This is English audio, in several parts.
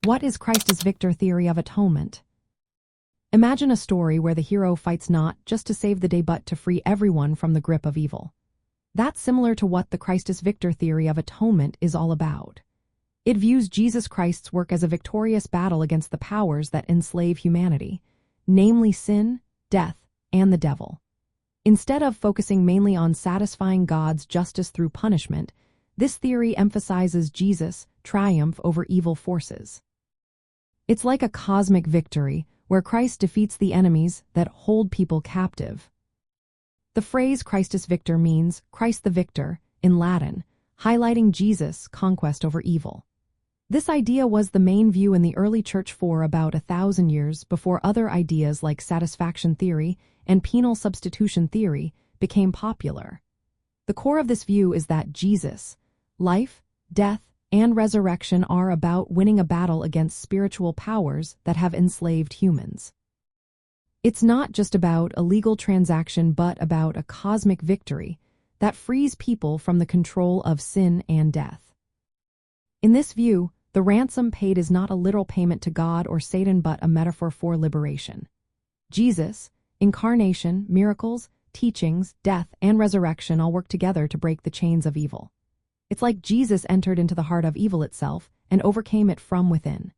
What is Christus Victor theory of atonement? Imagine a story where the hero fights not just to save the day but to free everyone from the grip of evil. That's similar to what the Christus Victor theory of atonement is all about. It views Jesus Christ's work as a victorious battle against the powers that enslave humanity, namely sin, death, and the devil. Instead of focusing mainly on satisfying God's justice through punishment, this theory emphasizes Jesus' triumph over evil forces. It's like a cosmic victory where Christ defeats the enemies that hold people captive. The phrase Christus Victor means Christ the Victor in Latin, highlighting Jesus' conquest over evil. This idea was the main view in the early church for about 1,000 years before other ideas like satisfaction theory and penal substitution theory became popular. The core of this view is that Jesus' life, death, and resurrection are about winning a battle against spiritual powers that have enslaved humans. It's not just about a legal transaction but about a cosmic victory that frees people from the control of sin and death. In this view, the ransom paid is not a literal payment to God or Satan but a metaphor for liberation. Jesus, incarnation, miracles, teachings, death, and resurrection all work together to break the chains of evil. It's like Jesus entered into the heart of evil itself and overcame it from within.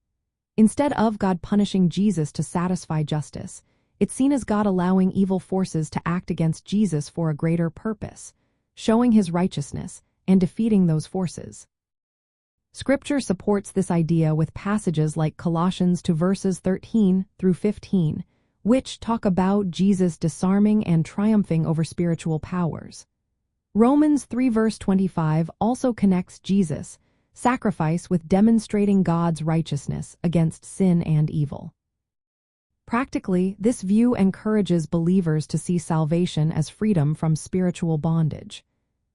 Instead of God punishing Jesus to satisfy justice, it's seen as God allowing evil forces to act against Jesus for a greater purpose, showing his righteousness and defeating those forces. Scripture supports this idea with passages like Colossians 2 verses 13 through 15, which talk about Jesus disarming and triumphing over spiritual powers. Romans 3 verse 25 also connects Jesus' sacrifice with demonstrating God's righteousness against sin and evil. Practically, this view encourages believers to see salvation as freedom from spiritual bondage.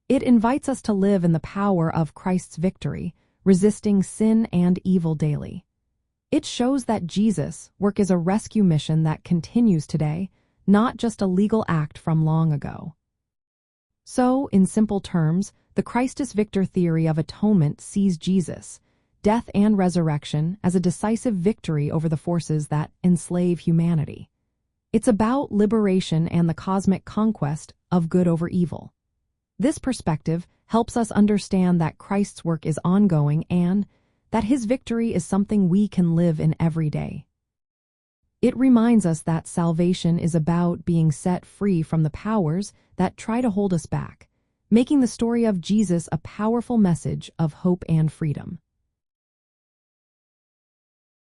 It invites us to live in the power of Christ's victory, resisting sin and evil daily. It shows that Jesus' work is a rescue mission that continues today, not just a legal act from long ago. So, in simple terms, the Christus Victor theory of atonement sees Jesus' death and resurrection as a decisive victory over the forces that enslave humanity. It's about liberation and the cosmic conquest of good over evil. This perspective helps us understand that Christ's work is ongoing and that his victory is something we can live in every day. It reminds us that salvation is about being set free from the powers that try to hold us back, making the story of Jesus a powerful message of hope and freedom.